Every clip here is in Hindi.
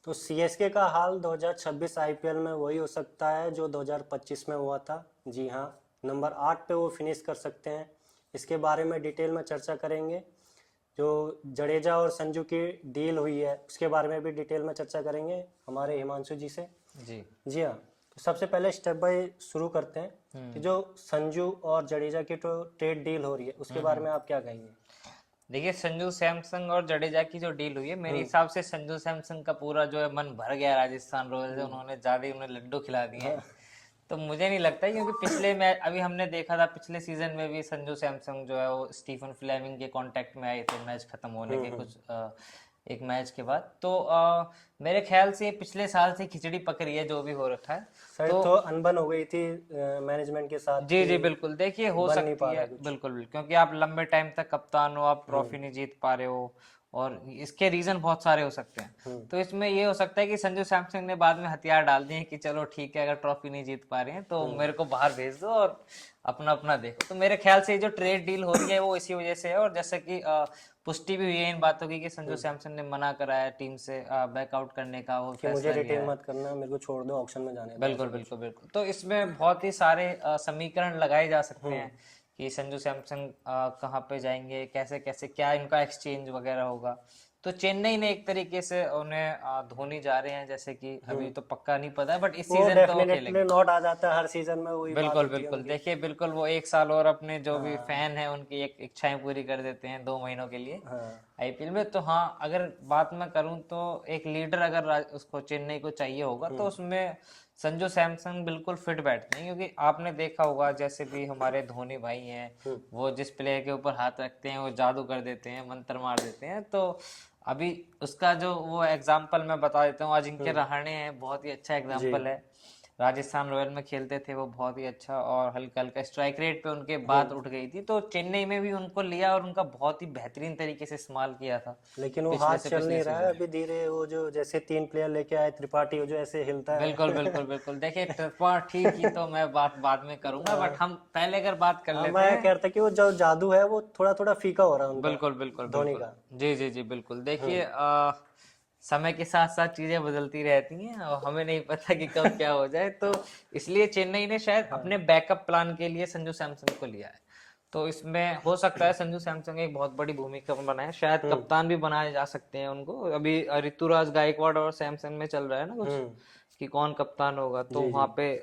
तो सीएसके का हाल 2026 आईपीएल में वही हो सकता है जो 2025 में हुआ था। जी हाँ, नंबर 8 पे वो फिनिश कर सकते हैं। इसके बारे में डिटेल में चर्चा करेंगे। जो जडेजा और संजू की डील हुई है उसके बारे में भी डिटेल में चर्चा करेंगे हमारे हिमांशु जी से। जी। जी हाँ, तो सबसे पहले स्टेप बाय शुरू करते हैं कि हम्म। जो संजू और जडेजा की तो ट्रेड डील हो रही है उसके बारे हम्म। में आप क्या कहेंगे? देखिए, संजू सैमसंग और जडेजा की जो डील हुई है, मेरे हम्म। हिसाब से संजू सैमसंग का पूरा जो है मन भर गया राजस्थान रॉयल्स से। हम्म। उन्होंने ज्यादा ही उन्हें लड्डू खिला दिए हैं। हाँ। तो मुझे नहीं लगता है, क्योंकि पिछले मैच अभी हमने देखा था, पिछले सीजन में भी संजू सैमसंग जो है वो स्टीफन फ्लेमिंग के कांटेक्ट में आए थे मैच खत्म होने के हम्म। कुछ एक मैच के बाद। तो मेरे ख्याल से पिछले साल से खिचड़ी पक रही है जो भी हो रखा है। शायद तो तो अनबन हो गई थी मैनेजमेंट के साथ जी कि जी बिल्कुल, देखिए हो बन नहीं सकती पा है, रहा कुछ। बिल्कुल बिल्कुल, क्योंकि आप लंबे टाइम तक कप्तान हो, आप हम्म। ट्रॉफी नहीं जीत पा रहे हो, और इसके रीजन बहुत सारे हो सकते हैं। हम्म। तो इसमें ये हो सकता है कि संजू सैमसंग ने बाद में हथियार डाल दिए कि चलो ठीक है, अगर ट्रॉफी नहीं जीत पा रहे हैं तो हम्म। मेरे को बाहर भेज दो और अपना अपना देखो। तो मेरे ख्याल से ये जो ट्रेड डील हो रही है वो इसी वजह से है। और जैसे कि पुष्टि भी हुई है इन बातों की कि संजू हम्म। सैमसंग ने मना करा है टीम से बैकआउट करने का, वो कि मुझे फैसला लिया रिटेन है। मत करना, मेरे को छोड़ दो, ऑक्शन में जाने दो, बिल्कुल ऐसा कुछ। बिल्कुल बिल्कुल। तो इसमें बहुत ही सारे समीकरण लगाए जा सकते हम्म। हैं कि संजू सैमसंग कहाँ पे जाएंगे, कैसे कैसे, क्या इनका एक्सचेंज वगैरह होगा। तो चेन्नई ने एक तरीके से उन्हें धोनी जा रहे हैं, जैसे कि अभी हम्म। तो पक्का नहीं पता है, बट इस वो सीजन तो वो डेफिनेटली खेलेंगे। नॉट आ जाता है हर सीजन में, वही बात बिल्कुल होती है बिल्कुल, उनकी। देखिए बिल्कुल, वो एक साल और अपने जो भी हाँ। फैन है उनकी एक इच्छाएं पूरी कर देते हैं 2 महीनों के लिए हाँ। आईपीएल में। तो हाँ, अगर बात मैं करूँ तो एक लीडर अगर उसको चेन्नई को चाहिए होगा तो हम्म। उसमें संजू सैमसंग बिल्कुल फिट बैठते हैं। क्योंकि आपने देखा होगा, जैसे भी हमारे धोनी भाई हैं, हम्म। वो जिस प्लेयर के ऊपर हाथ रखते हैं वो जादू कर देते हैं, मंत्र मार देते हैं। तो अभी उसका जो वो एग्जाम्पल मैं बता देता हूँ, अजिंक्य हम्म। रहाणे हैं, बहुत ही अच्छा जी। एग्जाम्पल है। राजस्थान रॉयल में खेलते थे वो, बहुत ही अच्छा, और हल्का हल्का स्ट्राइक रेट पे उनके बात हम्म। उठ गई थी, तो चेन्नई में भी उनको लिया और उनका बहुत ही बेहतरीन तरीके से इस्तेमाल किया था लेकिन वो हाथ पिछले से चल पिछले नहीं रहा है सीजन। अभी धीरे, वो जो जैसे 3 प्लेयर लेके आए त्रिपाठी, वो जो ऐसे हिलता बिल्कुल है। बिल्कुल बिल्कुल, देखिए त्रिपाठी की तो मैं बात बाद में करूंगा, बट हम पहले अगर बात कर हाँ, लेते मैं हैं। कह रहा था कि वो जो जादू है वो थोड़ा थोड़ा फीका हो रहा है उनका, बिल्कुल बिल्कुल धोनी बिल्कुल। का। जी जी जी बिल्कुल, देखिए हम्म। समय के साथ साथ चीजें बदलती रहती हैं और हमें नहीं पता कि कब क्या हो जाए। तो इसलिए चेन्नई ने शायद हाँ। अपने बैकअप प्लान के लिए संजू सैमसंग को लिया है। तो इसमें हो सकता है संजू सैमसंग एक बहुत बड़ी भूमिका बनाए, शायद हम्म। कप्तान भी बनाए जा सकते हैं उनको। अभी ऋतुराज गायकवाड़ और सैमसंग में चल रहा है ना कुछ, हम्म। कि कौन कप्तान होगा, तो जी वहां जी। पे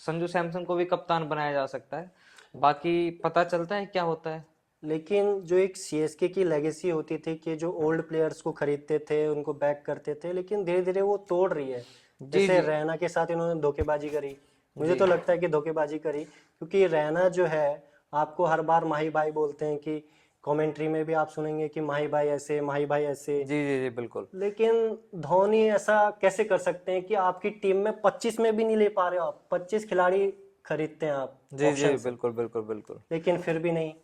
संजू सैमसंग को भी कप्तान बनाया जा सकता है। बाकी पता चलता है क्या होता है। लेकिन जो एक सीएसके की लेगेसी होती थी कि जो ओल्ड प्लेयर्स को खरीदते थे उनको बैक करते थे, लेकिन धीरे धीरे वो तोड़ रही है। जी जैसे जी रैना के साथ इन्होंने धोखेबाजी करी। मुझे जी तो लगता है कि धोखेबाजी करी, क्योंकि रैना जो है, आपको हर बार माही भाई बोलते हैं कि कमेंट्री में भी आप सुनेंगे कि माही भाई ऐसे, माही भाई ऐसे। जी जी जी बिल्कुल। लेकिन धोनी ऐसा कैसे कर सकते हैं कि आपकी टीम में 25 में भी नहीं ले पा रहे हो, आप 25 खिलाड़ी खरीदते हैं आप जी जी ऑप्शन से, बिल्कुल बिल्कुल बिल्कुल। लेकिन फिर भी नहीं।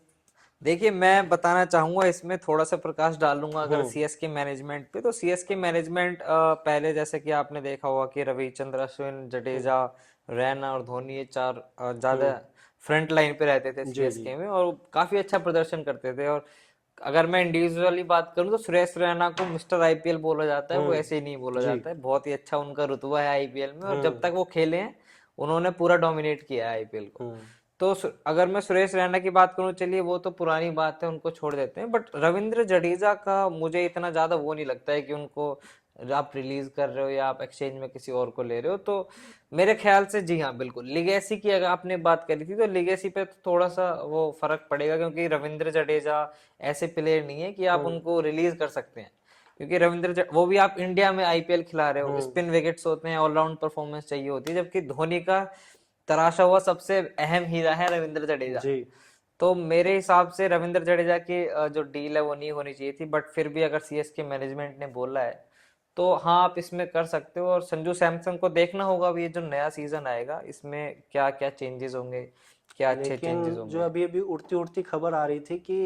देखिए, मैं बताना चाहूंगा, इसमें थोड़ा सा प्रकाश डालूंगा अगर हम्म। सीएसके मैनेजमेंट पे। तो सीएसके मैनेजमेंट पहले जैसे कि आपने देखा होगा कि रविचंद्र अश्विन, हम्म। जडेजा, रैना और धोनी, ये चार ज्यादा हम्म। फ्रंट लाइन पे रहते थे जी जी। सीएसके में और काफी अच्छा प्रदर्शन करते थे। और अगर मैं इंडिविजुअली बात करूं तो सुरेश रैना को मिस्टर आईपीएल बोला जाता है, वो हम्म। ऐसे ही नहीं बोला जी। जाता है। बहुत ही अच्छा उनका रुतबा है आईपीएल में, और जब हम्म। तक वो खेले हैं उन्होंने पूरा डोमिनेट किया है आईपीएल को। हम्म। तो अगर मैं सुरेश रैना की बात करूं, चलिए वो तो पुरानी बात है, उनको छोड़ देते हैं। बट रविंद्र जडेजा का मुझे इतना ज्यादा वो नहीं लगता है कि उनको आप रिलीज कर रहे हो या आप एक्सचेंज में किसी और को ले रहे हो। तो मेरे ख्याल से जी हाँ बिल्कुल, लिगेसी की अगर आपने बात करी थी तो लिगेसी पे तो थोड़ा सा वो फर्क पड़ेगा, क्योंकि रविंद्र जडेजा ऐसे प्लेयर नहीं है कि आप हम्म। उनको रिलीज कर सकते हैं। क्योंकि वो भी आप इंडिया में आईपीएल खिला रहे हो, हम्म। स्पिन विकेट्स होते हैं, ऑलराउंड परफॉर्मेंस चाहिए होती है, जबकि धोनी का तराशा हुआ सबसे अहम हीरा है रविंद्र जडेजा। जी। तो मेरे हिसाब से रविंद्र जडेजा की जो डील है वो नहीं होनी चाहिए थी, बट फिर भी अगर सीएसके मैनेजमेंट ने बोला है तो हाँ, आप इसमें कर सकते हो। और संजू सैमसंग को देखना होगा अब ये जो नया सीजन आएगा इसमें क्या क्या चेंजेस होंगे, क्या अच्छे लेकिन चेंजेस जो होंगे। अभी अभी उड़ती उड़ती खबर आ रही थी कि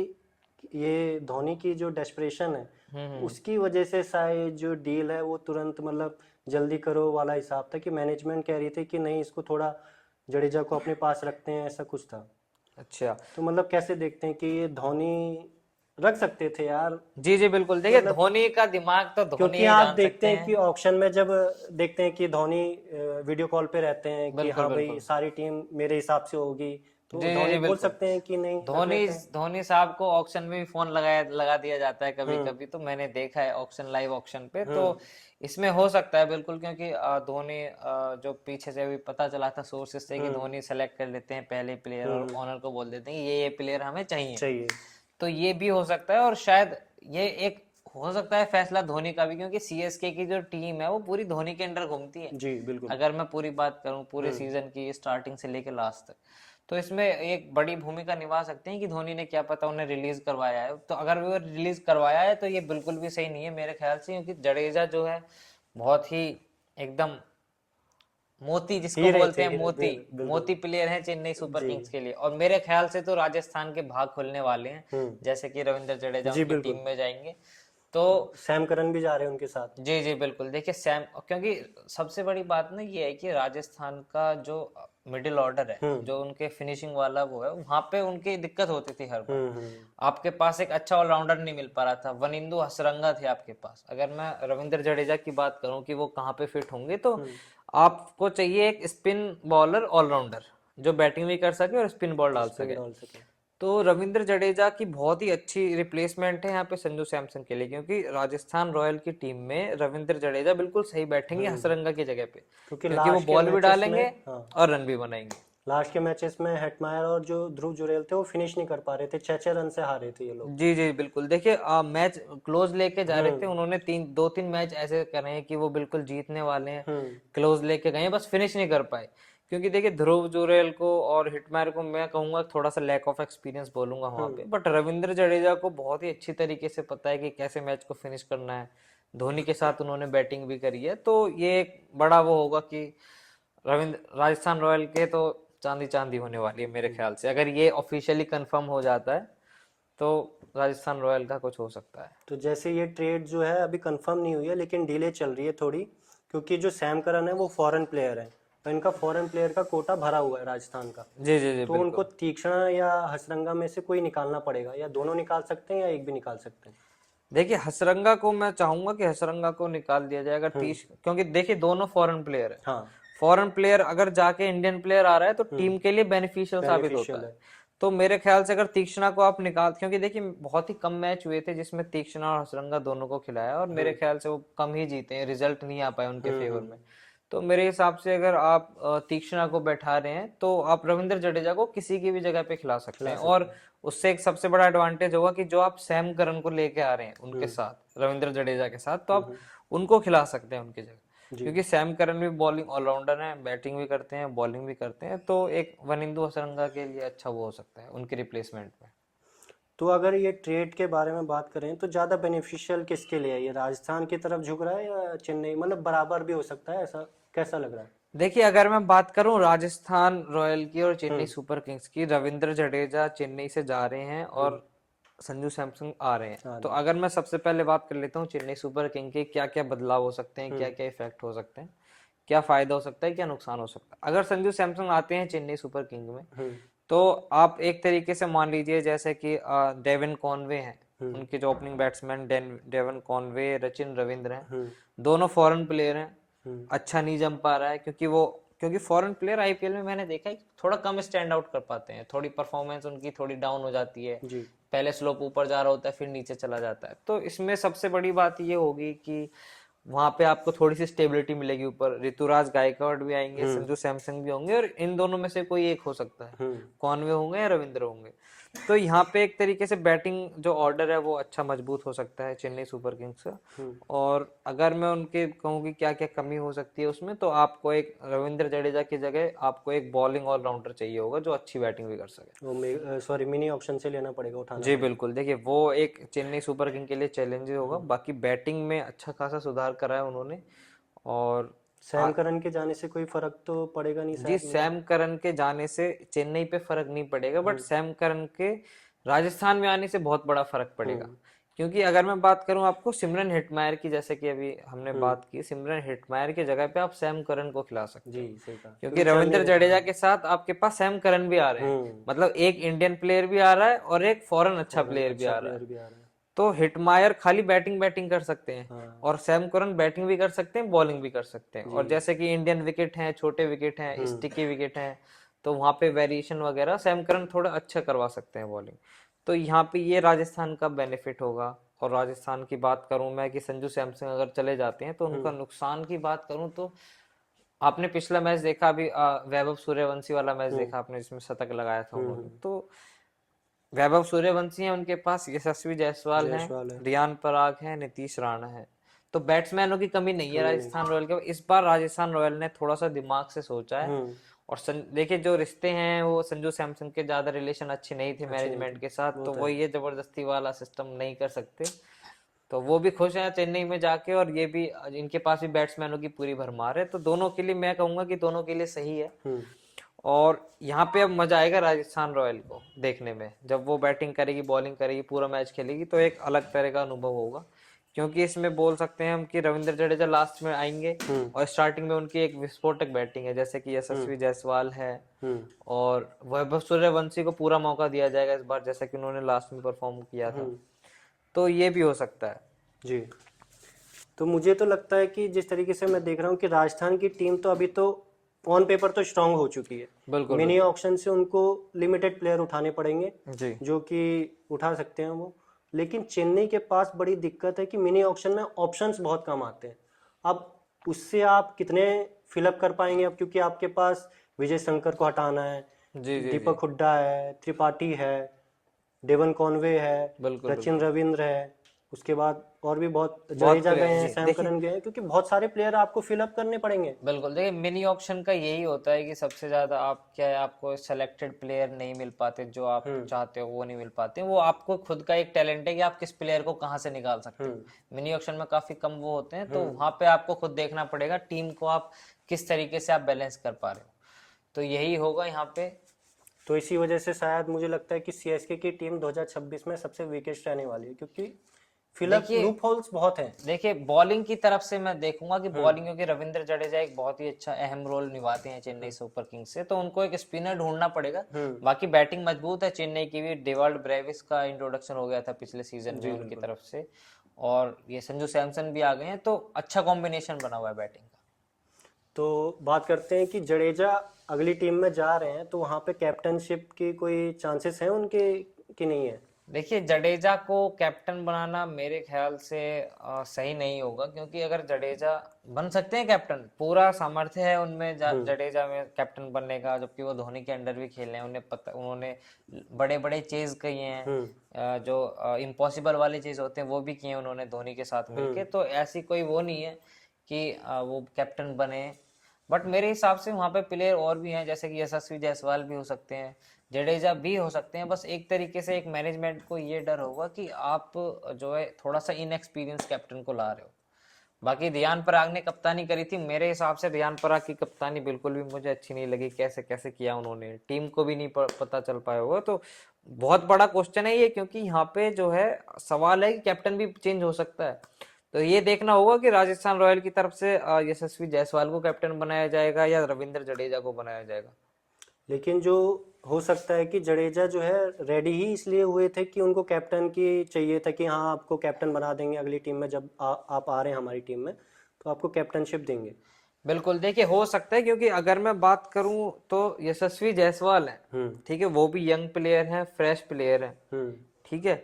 ये धोनी की जो डेस्परेशन है, हम्म। उसकी वजह से शायद जो डील है वो तुरंत मतलब जल्दी करो वाला हिसाब था, कि मैनेजमेंट कह रही थी कि नहीं, इसको थोड़ा जडेजा को अपने पास रखते हैं, ऐसा कुछ था। अच्छा। तो मतलब कैसे देखते हैं कि ये धोनी रख सकते थे यार। जी जी बिल्कुल, देखिए मतलब धोनी का दिमाग तो धोनी क्योंकि ही आप जान देखते सकते हैं कि हैं। ऑक्शन में जब देखते हैं कि धोनी वीडियो कॉल पे रहते हैं कि बिल्कुल हाँ भाई बिल्कुल। सारी टीम मेरे हिसाब से होगी, तो जी जी धोनी जी बोल बिल्कुल। सकते हैं कि नहीं, रख धोनी लेते हैं। धोनी साहब को ऑक्शन में भी फोन लगा दिया जाता है कभी हम्म। कभी, तो मैंने देखा है ऑक्शन, लाइव ऑक्शन पे। तो हम्म। इसमें हो सकता है बिल्कुल, क्योंकि धोनी जो पीछे से अभी पता चला था सोर्सेस से कि हम्म। धोनी सेलेक्ट कर लेते हैं पहले प्लेयर और हम्म। ऑनर को बोल देते हैं कि ये प्लेयर हमें चाहिए। चाहिए। तो ये भी हो सकता है, और शायद ये एक हो सकता है फैसला धोनी का भी, क्योंकि सीएसके की जो टीम है वो पूरी धोनी के अंडर घूमती है। जी बिल्कुल। अगर मैं पूरी बात करूं पूरे हम्म। सीजन की स्टार्टिंग से लेकर लास्ट तक, तो इसमें एक बड़ी भूमिका निभा सकते हैं कि धोनी ने क्या पता उन्हें रिलीज करवाया है। तो अगर वो रिलीज करवाया है तो ये बिल्कुल भी सही नहीं है मेरे ख्याल से, क्योंकि जडेजा जो है बहुत ही एकदम मोती जिसको हीरे बोलते थे, हैं, हीरे मोती बिल्कुल। मोती प्लेयर है चेन्नई सुपर जी। किंग्स के लिए। और मेरे ख्याल से तो राजस्थान के भाग खुलने वाले हैं, हम्म। जैसे कि रविंद्र जडेजा जी उनकी बिल्कुल। टीम में जाएंगे। तो सैम करन भी जा रहे हैं उनके साथ। जी जी बिल्कुल, देखिए सैम, क्योंकि सबसे बड़ी बात ना ये है कि राजस्थान का जो मिडिल ऑर्डर है, हम्म। जो उनके फिनिशिंग वाला वो है, वहां पे उनकी दिक्कत होती थी हर बार। हम्म। आपके पास एक अच्छा ऑलराउंडर नहीं मिल पा रहा था, वनिंदु हसरंगा थे आपके पास। अगर मैं रविंद्र जडेजा की बात करूं कि वो कहाँ पे फिट होंगे, तो हम्म। आपको चाहिए एक स्पिन बॉलर ऑलराउंडर जो बैटिंग भी कर सके और स्पिन बॉल डाल स्पिन सके। डाल सके। तो रविंद्र जडेजा की बहुत ही अच्छी रिप्लेसमेंट है यहाँ पे संजू सैमसन के लिए, क्योंकि राजस्थान रॉयल की टीम में रविंद्र जडेजा बिल्कुल सही बैठेंगे हम्म। हसरंगा की जगह पे, क्योंकि क्योंकि वो लास्ट के बॉल भी मैचेस में, डालेंगे हाँ, और रन भी बनाएंगे। लास्ट के मैचेस में हेटमायर और जो ध्रुव जुरैल थे वो फिनिश नहीं कर पा रहे थे, 6-6 रन से हारे थे ये लोग। जी जी बिल्कुल, देखिए मैच क्लोज लेके जा रहे थे, हम्म। उन्होंने दो तीन मैच ऐसे करे हैं कि वो बिल्कुल जीतने वाले हैं, हम्म। क्लोज लेके गए हैं, बस फिनिश नहीं कर पाए। क्योंकि देखिए ध्रुव जुरैल को और हिटमैर को मैं कहूंगा थोड़ा सा लैक ऑफ एक्सपीरियंस बोलूंगा वहां हम्म। पे, बट रविंद्र जडेजा को बहुत ही अच्छी तरीके से पता है कि कैसे मैच को फिनिश करना है। धोनी के साथ उन्होंने बैटिंग भी करी है, तो ये एक बड़ा वो होगा कि रविंद्र राजस्थान रॉयल के तो चांदी चांदी होने वाली है मेरे ख्याल से। अगर ये ऑफिशियली कंफर्म हो जाता है तो राजस्थान रॉयल का कुछ हो सकता है। तो जैसे ये ट्रेड जो है अभी कंफर्म नहीं हुई है लेकिन डिले चल रही है थोड़ी, क्योंकि जो सैम करन है वो फॉरेन प्लेयर है, तो इनका फॉरेन प्लेयर का कोटा भरा हुआ है राजस्थान का। जी जी जी तो उनको बिल्कुल। तीक्ष्णा या हसरंगा में से कोई निकालना पड़ेगा, या दोनों निकाल सकते हैं या एक भी निकाल सकते हैं। देखिए हसरंगा को मैं चाहूंगा कि हसरंगा को निकाल दिया जाए, अगर हम्म। 30, क्योंकि देखिए दोनों फॉरेन प्लेयर है। हाँ। फॉरेन प्लेयर अगर जाके इंडियन प्लेयर आ रहा है तो टीम के लिए बेनिफिशियल साबित होता बेनिफिशियल है। है। तो मेरे ख्याल से अगर तीक्ष्णा को आप निकाल, क्योंकि देखिए बहुत ही कम मैच हुए थे जिसमें तीक्ष्णा और हसरंगा दोनों को खिलाया, और मेरे ख्याल से वो कम ही जीते हैं, रिजल्ट नहीं आ पाए उनके फेवर में। तो मेरे हिसाब से अगर आप तीक्ष्णा को बैठा रहे हैं तो आप रविंद्र जडेजा को किसी की भी जगह पे खिला सकते खिला हैं। सकते और हैं। उससे एक सबसे बड़ा एडवांटेज होगा कि जो आप सैम करन को लेके आ रहे हैं उनके हम्म। साथ, रविंद्र जडेजा के साथ, तो आप हम्म। उनको खिला सकते हैं उनकी जगह। जी। क्योंकि सैम करन भी बॉलिंग ऑलराउंडर हैं, बैटिंग भी करते हैं, बॉलिंग भी करते हैं, तो एक वनिंदु हसरंगा के लिए अच्छा वो हो सकता है उनके रिप्लेसमेंट में। तो अगर ये ट्रेड के बारे में बात करें तो ज़्यादा बेनिफिशियल किसके लिए है, ये राजस्थान की तरफ झुक रहा है या चेन्नई, मतलब बराबर भी हो सकता है, ऐसा कैसा लग रहा है। देखिए अगर मैं बात करूं राजस्थान रॉयल की और चेन्नई हम्म। सुपर किंग्स की, रविंद्र जडेजा चेन्नई से जा रहे हैं हम्म। और संजू सैमसन आ रहे हैं। आ तो रहे हैं। अगर मैं सबसे पहले बात कर लेता हूँ चेन्नई सुपर किंग के क्या क्या बदलाव हो सकते हैं, क्या हम्म। क्या इफेक्ट हो सकते हैं, क्या फायदा हो सकता है, क्या नुकसान हो सकता है अगर संजू सैमसन आते हैं चेन्नई सुपर किंग में। हम्म। तो आप एक तरीके से मान लीजिए जैसे कि डेविन कॉनवे हैं, हम्म। उनके जो opening batsman Devon Conway, Rachin Ravindra हैं, हम्म। दोनों फॉरेन प्लेयर हैं। हम्म। अच्छा नहीं जम पा रहा है क्योंकि फॉरेन प्लेयर आईपीएल में मैंने देखा है कि थोड़ा कम स्टैंड आउट कर पाते हैं, थोड़ी परफॉर्मेंस उनकी थोड़ी डाउन हो जाती है। जी। पहले स्लोप ऊपर जा रहा होता है फिर नीचे चला जाता है। तो इसमें सबसे बड़ी बात ये होगी कि वहां पे आपको थोड़ी सी स्टेबिलिटी मिलेगी ऊपर। ऋतुराज गायकवाड़ भी आएंगे, हम्म। संजू सैमसन भी होंगे, और इन दोनों में से कोई एक हो सकता है, हम्म। कॉनवे होंगे या रविंद्र होंगे। तो यहाँ पे एक तरीके से बैटिंग जो ऑर्डर है वो अच्छा मजबूत हो सकता है चेन्नई सुपर किंग्स का। हम्म। और अगर मैं उनके कहूँ कि क्या क्या कमी हो सकती है उसमें, तो आपको एक रविंद्र जडेजा की जगह आपको एक बॉलिंग ऑलराउंडर चाहिए होगा जो अच्छी बैटिंग भी कर सके। वो सॉरी मिनी ऑप्शन से लेना पड़ेगा, उठाना जी पड़ेगा। बिल्कुल, देखिए वो एक चेन्नई सुपर किंग के लिए चैलेंज होगा। बाकी बैटिंग में अच्छा खासा सुधार करा है उन्होंने। और सैम करन के जाने से कोई फर्क तो पड़ेगा नहीं जी शायद मुझे। सैम करन के जाने से चेन्नई पे फर्क नहीं पड़ेगा, बट हम्म। सैम करन के राजस्थान में आने से बहुत बड़ा फर्क पड़ेगा। हम्म। क्योंकि अगर मैं बात करूं आपको सिमरन हेटमायर की, जैसे कि अभी हमने बात की, सिमरन हेटमायर की जगह पे आप सैम करन को खिला सकते जी हो, सही कहा, क्योंकि चल नहीं रविंद्र रहे थे। जडेजा हाँ। के साथ आपके पास सैम करन भी आ रहे हैं, मतलब एक इंडियन प्लेयर भी आ रहा है और एक फॉरेन अच्छा फॉरेन प्लेयर भी अच्छा आ रहा है। प्लेयर भी आ रहा है। तो हिटमायर खाली बैटिंग बैटिंग कर सकते हैं हाँ। और सैम करन बैटिंग भी कर सकते हैं, बॉलिंग भी कर सकते हैं। जी। और जैसे कि इंडियन विकेट हैं, छोटे विकेट हैं, स्टिकी विकेट हैं, तो वहां पे वेरिएशन वगैरह सैम करन थोड़ा अच्छा करवा सकते हैं बॉलिंग। तो यहाँ पे ये राजस्थान का बेनिफिट होगा। और राजस्थान की बात करूं मैं कि संजू सैमसन अगर चले जाते हैं तो उनका नुकसान की बात करूं तो आपने पिछला मैच देखा अभी, वैभव सूर्यवंशी वाला मैच देखा आपने जिसमें शतक लगाया था उन्होंने, तो वैभव सूर्यवंशी हैं, उनके पास यशस्वी जायसवाल हैं, जायसवाल है। रियान पराग हैं, नीतीश राणा है। तो बैट्समैनों की कमी नहीं है कमी नहीं। राजस्थान रॉयल के। इस बार राजस्थान रॉयल ने थोड़ा सा दिमाग से सोचा है। और देखिए जो रिश्ते हैं वो संजू सैमसन के ज्यादा रिलेशन अच्छे नहीं थे अच्छे नहीं थे, मैनेजमेंट के साथ, वो तो तो वो है। ये जबरदस्ती वाला सिस्टम नहीं कर सकते। तो वो भी खुश हैं चेन्नई में जाके, और ये भी, इनके पास भी बैट्समैनों की पूरी भरमार है, तो दोनों के लिए मैं कहूंगा कि दोनों के लिए सही है। और यहाँ पे अब मजा आएगा राजस्थान रॉयल को देखने में, जब वो बैटिंग करेगी, बॉलिंग करेगी, पूरा मैच खेलेगी, तो एक अलग तरह का अनुभव होगा। क्योंकि इसमें बोल सकते हैं हम कि रविंद्र जडेजा लास्ट में आएंगे और स्टार्टिंग में उनकी एक विस्फोटक बैटिंग है, जैसे कि यशस्वी जायसवाल है, और वैभव सूर्यवंशी को पूरा मौका दिया जाएगा इस बार, जैसा कि उन्होंने लास्ट में परफॉर्म किया था। तो ये भी हो सकता है। जी। तो मुझे तो लगता है कि जिस तरीके से मैं देख रहा हूँ कि राजस्थान की टीम तो अभी तो ऑन पेपर तो स्ट्रांग हो चुकी है। बिल्कुल मिनी बिल्कुल। ऑक्शन से उनको लिमिटेड प्लेयर उठाने पड़ेंगे, जी जो कि उठा सकते हैं वो। लेकिन चेन्नई के पास बड़ी दिक्कत है कि मिनी ऑक्शन में ऑप्शंस बहुत कम आते हैं। अब उससे आप कितने फिलअप कर पाएंगे, अब क्योंकि आपके पास विजय शंकर को हटाना है, जी जी जी। दीपक हुड्डा है, त्रिपाठी है, डेवन कॉनवे है, बिल्कुल सचिन बिल्कुल। रविंद्र है, उसके बाद और भी बहुत, बहुत जडेजा गए प्लेयर हैं, जी, सैम देखिए करन गए हैं, क्योंकि बहुत सारे प्लेयर आपको फिलअप करने पड़ेंगे। बिल्कुल, देखिए मिनी ऑक्शन का यही होता है कि सबसे ज्यादा आप क्या है, आपको सेलेक्टेड प्लेयर नहीं मिल पाते, जो आप चाहते हो वो नहीं मिल पाते। वो आपको खुद का एक टैलेंट है कि आप किस प्लेयर को कहाँ से निकाल सकते हो। मिनी ऑक्शन में काफी कम वो होते हैं, तो वहां पे आपको खुद देखना पड़ेगा टीम को आप किस तरीके से आप बैलेंस कर पा रहे हो। तो यही होगा यहाँ पे। तो इसी वजह से शायद मुझे लगता है कि सीएसके की टीम 2026 में सबसे वीकेस्ट रहने वाली है, क्योंकि फिलअप देखिए लूप होल्स बहुत हैं। देखिए बॉलिंग की तरफ से मैं देखूंगा कि बॉलिंग, क्योंकि रविंद्र जडेजा एक बहुत ही अच्छा अहम रोल निभाते हैं चेन्नई सुपर किंग्स से, तो उनको एक स्पिनर ढूंढना पड़ेगा। बाकी बैटिंग मजबूत है चेन्नई की भी, डेवाल्ड ब्रेविस का इंट्रोडक्शन हो गया था पिछले सीजन में जी उनकी बिल्कुल। तरफ से, और ये संजू सैमसन भी आ गए हैं, तो अच्छा कॉम्बिनेशन बना हुआ है बैटिंग का। तो बात करते हैं कि जडेजा अगली टीम में जा रहे हैं, तो वहाँ पे कैप्टनशिप की कोई चांसेस हैं उनके कि नहीं है? देखिए जडेजा को कैप्टन बनाना मेरे ख्याल से सही नहीं होगा, क्योंकि अगर जडेजा बन सकते हैं कैप्टन, पूरा सामर्थ्य है उनमें, जडेजा में कैप्टन बनने का, जबकि वो धोनी के अंडर भी खेले हैं, उन्हें पता, उन्होंने बड़े बड़े चेज किए हैं, जो इम्पॉसिबल वाले चीज होते हैं वो भी किए हैं उन्होंने धोनी के साथ मिलके। तो ऐसी कोई वो नहीं है कि वो कैप्टन बने। बट मेरे हिसाब से वहां पे प्लेयर और भी हैं, जैसे कि यशस्वी जायसवाल भी हो सकते हैं, जडेजा भी हो सकते हैं। बस एक तरीके से एक मैनेजमेंट को ये डर होगा कि आप जो है थोड़ा सा इनएक्सपीरियंस कैप्टन को ला रहे हो। बाकी रियान पराग ने कप्तानी करी थी, मेरे हिसाब से रियान पराग की कप्तानी बिल्कुल भी मुझे अच्छी नहीं लगी, कैसे कैसे किया उन्होंने, टीम को भी नहीं पता चल पाया होगा। तो बहुत बड़ा क्वेश्चन है ये, क्योंकि यहाँ पे जो है सवाल है कि कैप्टन भी चेंज हो सकता है। तो ये देखना होगा कि राजस्थान रॉयल की तरफ से यशस्वी जायसवाल को कैप्टन बनाया जाएगा या रविंद्र जडेजा को बनाया जाएगा। लेकिन जो हो सकता है कि जडेजा जो है रेडी ही इसलिए हुए थे कि उनको कैप्टन की चाहिए था, कि हाँ आपको कैप्टन बना देंगे अगली टीम में, जब आप आ रहे हैं हमारी टीम में तो आपको कैप्टनशिप देंगे। बिल्कुल, देखिए हो सकता है, क्योंकि अगर मैं बात करूं तो यशस्वी जायसवाल है, ठीक है, वो भी यंग प्लेयर है, फ्रेश प्लेयर है, ठीक है।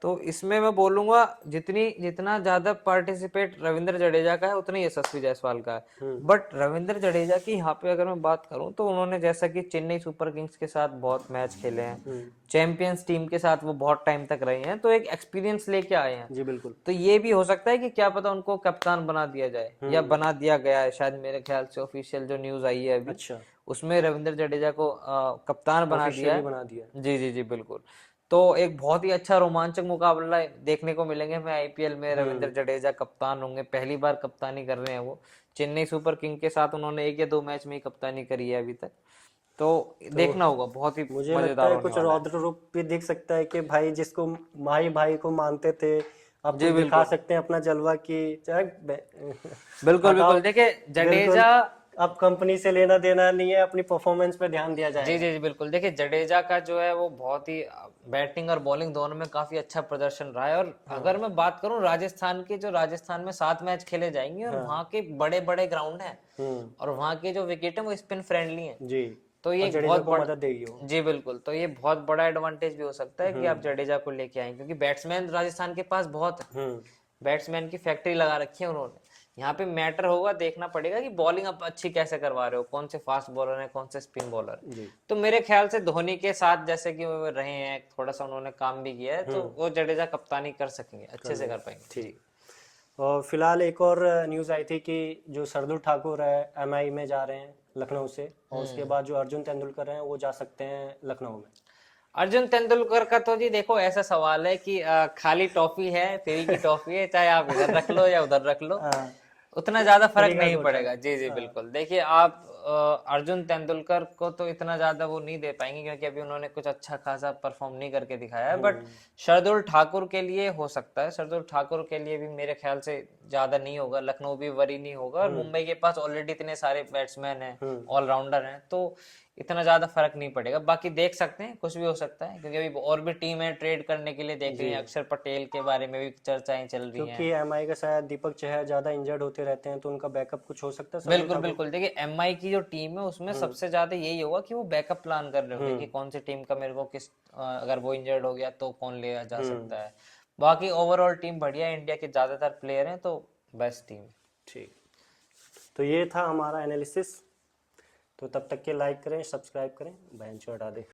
तो इसमें मैं बोलूंगा जितना ज्यादा पार्टिसिपेट रविंद्र जडेजा का है उतना ही यशस्वी जायसवाल का है। बट रविंद्र जडेजा की यहाँ पे अगर मैं बात करूं तो उन्होंने जैसा कि चेन्नई सुपर किंग्स के साथ बहुत मैच खेले हैं, चैंपियंस टीम के साथ वो बहुत टाइम तक रहे हैं, तो एक एक्सपीरियंस लेके आए हैं। जी बिल्कुल। तो ये भी हो सकता है कि क्या पता उनको कप्तान बना दिया जाए, या बना दिया गया है शायद, मेरे ख्याल से ऑफिशियल जो न्यूज आई है अभी, अच्छा। उसमें रविंद्र जडेजा को कप्तान बना दिया ऑफिशियली है। बना दिया। जी जी जी बिल्कुल। तो एक बहुत ही अच्छा रोमांचक मुकाबला देखने को मिलेंगे हमें आईपीएल में, रविंद्र जडेजा कप्तान होंगे, पहली बार कप्तानी कर रहे हैं वो। चेन्नई सुपर किंग के साथ उन्होंने 1 या 2 मैच में ही कप्तानी करी है अभी तक। तो देखना होगा, बहुत ही मुझे लगता मजेदार है होने कुछ वाला है। रौद्र रूप भी दिख सकता है कि भाई जिसको माही भाई को मानते थे, अब जी कुछ दिखा बिल्कुल, सकते हैं अपना जलवा की बिल्कुल हटाओ। बिल्कुल। देखिए बिल्कुल, जडेजा, अब कंपनी से लेना देना नहीं है, अपनी परफॉर्मेंस पे ध्यान दिया जी जाएगा। जी जी बिल्कुल। देखिए जडेजा का जो है वो बहुत ही बैटिंग और बॉलिंग दोनों में काफी अच्छा प्रदर्शन रहा है। और हाँ। अगर मैं बात करूं राजस्थान की, जो राजस्थान में 7 मैच खेले जाएंगे और हाँ। वहां के बड़े बड़े ग्राउंड हैं हम्म। और वहां की जो विकेट है वो स्पिन फ्रेंडली है, जी। तो ये और एक जडेजा बहुत को बड़ा, मदद देगी वो। जी बिल्कुल, तो ये बहुत बड़ा एडवांटेज भी हो सकता है कि आप हम्म। जडेजा को लेके आए, क्योंकि बैट्समैन राजस्थान के पास बहुत है, हम्म। बैट्समैन की फैक्ट्री लगा रखी है उन्होंने। यहाँ पे मैटर होगा, देखना पड़ेगा कि बॉलिंग आप अच्छी कैसे करवा रहे हो, कौन से फास्ट बॉलर हैं, कौन से स्पिन बॉलर है। जी। तो मेरे ख्याल से धोनी के साथ जैसे कि वो रहे हैं, थोड़ा सा उन्होंने काम भी किया है, तो वो जडेजा कप्तानी कर सकेंगे, अच्छे से कर पाएंगे जी। ठीक। और फिलहाल एक और न्यूज़ आई थी कि जो शार्दुल ठाकुर है एमआई में जा रहे हैं लखनऊ से, और उसके बाद जो अर्जुन तेंदुलकर हैं वो जा सकते हैं लखनऊ में। अर्जुन तेंदुलकर का तो जी देखो ऐसा सवाल है कि खाली टॉफी है, फ्री की टॉफी है, चाहे आप इधर रख लो या उधर रख लो, हाँ, उतना ज्यादा फर्क फ्री का नहीं कोटा है। पड़ेगा। जी जी हाँ। बिल्कुल। देखिए आप अर्जुन तेंदुलकर को तो इतना ज्यादा वो नहीं दे पाएंगे, क्योंकि अभी उन्होंने कुछ अच्छा खासा परफॉर्म नहीं करके दिखाया है, बट शार्दुल ठाकुर के लिए हो सकता है। शार्दुल ठाकुर के लिए भी मेरे ख्याल से ज्यादा नहीं होगा, लखनऊ भी वरी नहीं होगा, और मुंबई के पास ऑलरेडी इतने सारे बैट्समैन हैं, ऑलराउंडर हैं, तो इतना ज्यादा फर्क नहीं पड़ेगा। बाकी देख सकते हैं, कुछ भी हो सकता है, क्योंकि अभी और भी टीम है ट्रेड करने के लिए देख रही जी। हैं, अक्षर पटेल के बारे में भी चर्चाएं चल रही क्योंकि हैं। एमआई का शायद दीपक चहर ज्यादा इंजर्ड होते रहते हैं, तो उनका बैकअप कुछ हो सकता है शार्दुल बिल्कुल ठाकुर। बिल्कुल। देखिए एमआई की जो टीम है उसमें सबसे ज्यादा यही होगा कि वो बैकअप प्लान कर रहे होंगे कि कौन सी टीम का मेरे को किस अगर वो इंजर्ड हो गया तो कौन लिया जा सकता है। बाकी ओवरऑल टीम बढ़िया है, इंडिया के ज्यादातर प्लेयर हैं, तो बेस्ट टीम है। ठीक। तो ये था हमारा एनालिसिस। तो तब तक के लाइक करें, सब्सक्राइब करें, बेंच हटा दें।